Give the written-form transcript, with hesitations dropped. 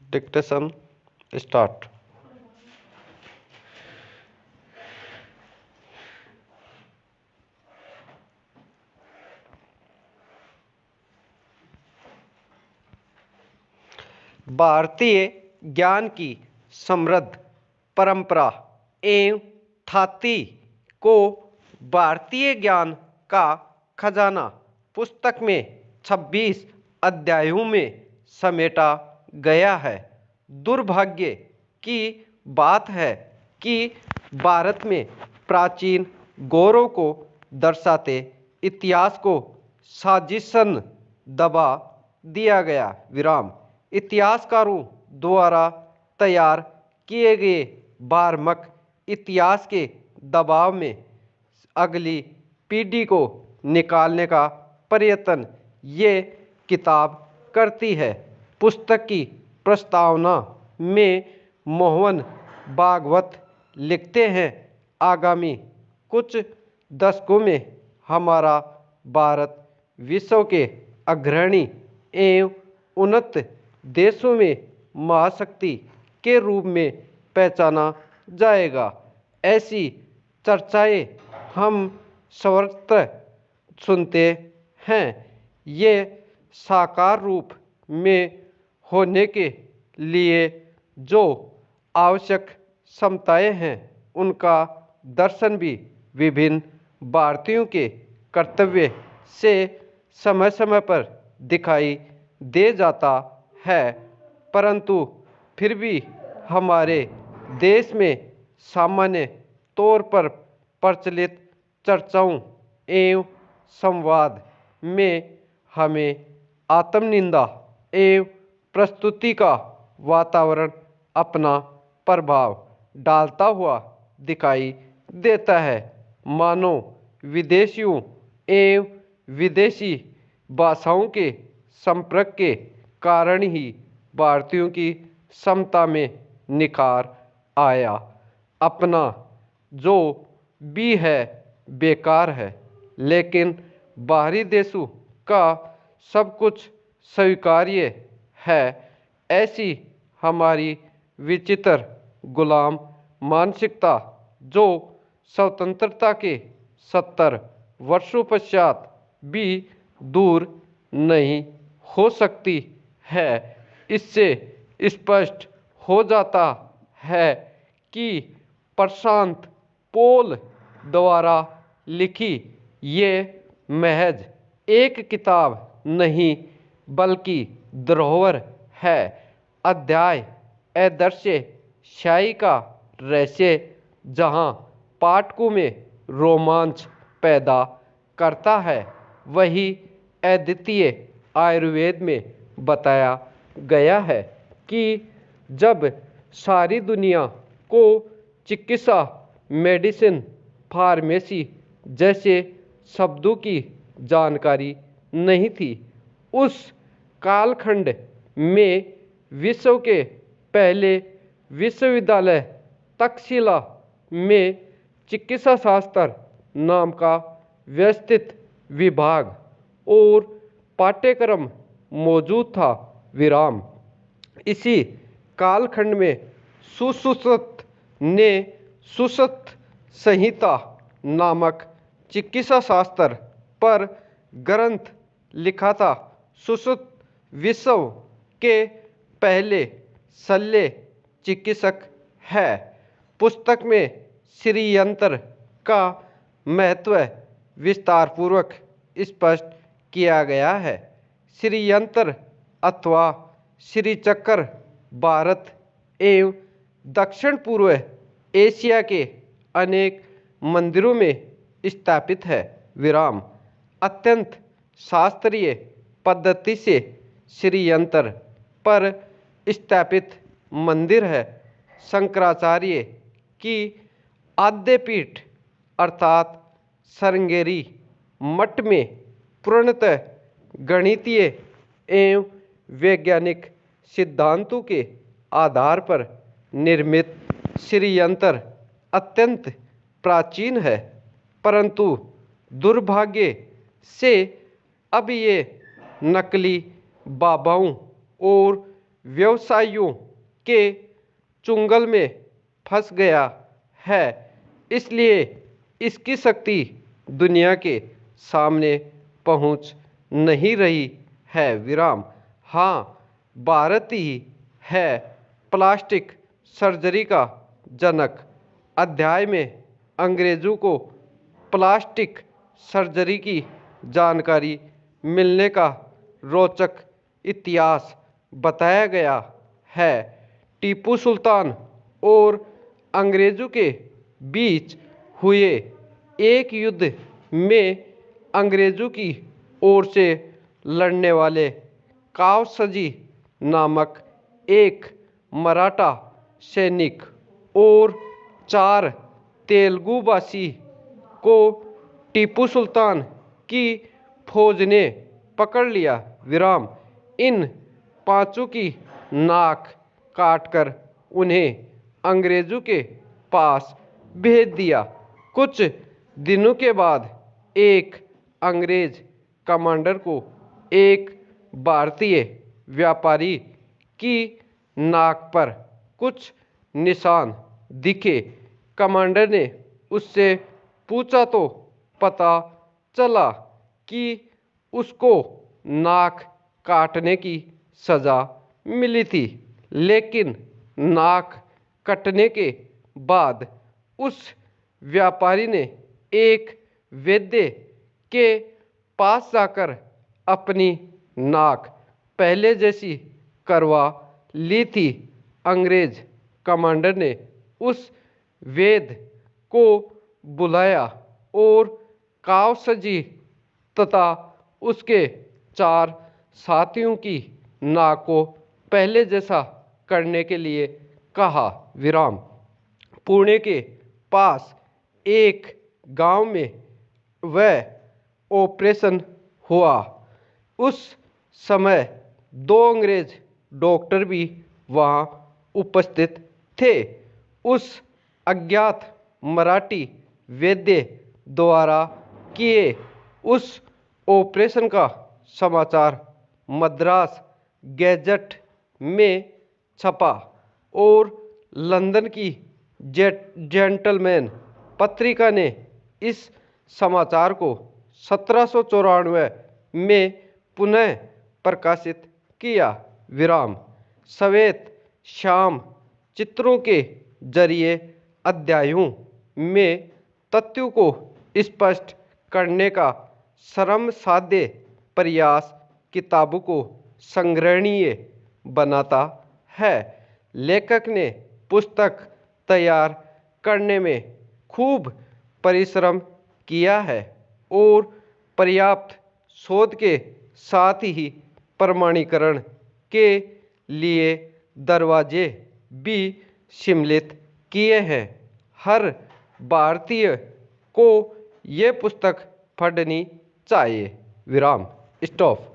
Dictation start. भारतीय ज्ञान की समृद्ध परंपरा एवं ख्याति को भारतीय ज्ञान का खजाना पुस्तक में 26 अध्यायों में समेटा गया है। दुर्भाग्य की बात है कि भारत में प्राचीन गौरव को दर्शाते इतिहास को साजिशन दबा दिया गया। विराम इतिहासकारों द्वारा तैयार किए गए मार्मक इतिहास के दबाव में अगली पीढ़ी को निकालने का प्रयत्न ये किताब करती है। पुस्तक की प्रस्तावना में मोहन भागवत लिखते हैं, आगामी कुछ दशकों में हमारा भारत विश्व के अग्रणी एवं उन्नत देशों में महाशक्ति के रूप में पहचाना जाएगा। ऐसी चर्चाएं हम सर्वत्र सुनते हैं। ये साकार रूप में होने के लिए जो आवश्यक क्षमताएं हैं, उनका दर्शन भी विभिन्न भारतीयों के कर्तव्य से समय समय पर दिखाई दे जाता है, परंतु फिर भी हमारे देश में सामान्य तौर पर प्रचलित चर्चाओं एवं संवाद में हमें आत्मनिंदा एवं प्रस्तुति का वातावरण अपना प्रभाव डालता हुआ दिखाई देता है। मानो विदेशियों एवं विदेशी भाषाओं के संपर्क के कारण ही भारतीयों की क्षमता में निखार आया। अपना जो भी है बेकार है, लेकिन बाहरी देशों का सब कुछ स्वीकार्य है। ऐसी हमारी विचित्र गुलाम मानसिकता जो स्वतंत्रता के 70 वर्षों पश्चात भी दूर नहीं हो सकती है। इससे स्पष्ट हो जाता है कि प्रशांत पोल द्वारा लिखी ये महज एक किताब नहीं बल्कि धरोहर है। अध्याय अदृश्य शाही का रहस्य जहाँ पाठकों में रोमांच पैदा करता है, वही अद्वितीय आयुर्वेद में बताया गया है कि जब सारी दुनिया को चिकित्सा, मेडिसिन, फार्मेसी जैसे शब्दों की जानकारी नहीं थी, उस कालखंड में विश्व के पहले विश्वविद्यालय तक्षशिला में चिकित्सा शास्त्र नाम का व्यवस्थित विभाग और पाठ्यक्रम मौजूद था। विराम इसी कालखंड में सुश्रुत ने सुश्रुत संहिता नामक चिकित्सा शास्त्र पर ग्रंथ लिखा था। सुश्रुत विश्व के पहले शल्य चिकित्सक है। पुस्तक में श्रीयंत्र का महत्व विस्तारपूर्वक स्पष्ट किया गया है। श्रीयंत्र अथवा श्रीचक्र भारत एवं दक्षिण पूर्व एशिया के अनेक मंदिरों में स्थापित है। विराम अत्यंत शास्त्रीय पद्धति से श्रीयंत्र पर स्थापित मंदिर है। शंकराचार्य की आद्यपीठ अर्थात श्रृंगेरी मठ में पूर्णतः गणितीय एवं वैज्ञानिक सिद्धांतों के आधार पर निर्मित श्रीयंत्र अत्यंत प्राचीन है, परंतु दुर्भाग्य से अब ये नकली बाबाओं और व्यवसायियों के चुंगल में फंस गया है, इसलिए इसकी शक्ति दुनिया के सामने पहुंच नहीं रही है। विराम। हाँ, भारत ही है प्लास्टिक सर्जरी का जनक। अध्याय में अंग्रेजों को प्लास्टिक सर्जरी की जानकारी मिलने का रोचक इतिहास बताया गया है। टीपू सुल्तान और अंग्रेजों के बीच हुए एक युद्ध में अंग्रेजों की ओर से लड़ने वाले कावसजी नामक एक मराठा सैनिक और 4 तेलुगुबासी को टीपू सुल्तान की फौज ने पकड़ लिया। विराम। इन 5 की नाक काटकर उन्हें अंग्रेजों के पास भेज दिया। कुछ दिनों के बाद एक अंग्रेज कमांडर को एक भारतीय व्यापारी की नाक पर कुछ निशान दिखे। कमांडर ने उससे पूछा तो पता चला कि उसको नाक काटने की सजा मिली थी, लेकिन नाक कटने के बाद उस व्यापारी ने एक वैद्य के पास जाकर अपनी नाक पहले जैसी करवा ली थी। अंग्रेज कमांडर ने उस वैद्य को बुलाया और कावसजी तथा उसके 4 साथियों की नाक को पहले जैसा करने के लिए कहा। विराम। पुणे के पास एक गांव में वह ऑपरेशन हुआ। उस समय 2 अंग्रेज डॉक्टर भी वहां उपस्थित थे। उस अज्ञात मराठी वैद्य द्वारा किए उस ऑपरेशन का समाचार मद्रास गैजेट में छपा और लंदन की जेंटलमैन पत्रिका ने इस समाचार को 1794 में पुनः प्रकाशित किया। विराम। श्वेत श्याम चित्रों के जरिए अध्यायों में तथ्यों को स्पष्ट करने का श्रमसाध्य प्रयास किताबों को संग्रहणीय बनाता है। लेखक ने पुस्तक तैयार करने में खूब परिश्रम किया है और पर्याप्त शोध के साथ ही प्रमाणीकरण के लिए दरवाजे भी सम्मिलित किए हैं। हर भारतीय को ये पुस्तक पढ़नी चाहिए। विराम। स्टॉप।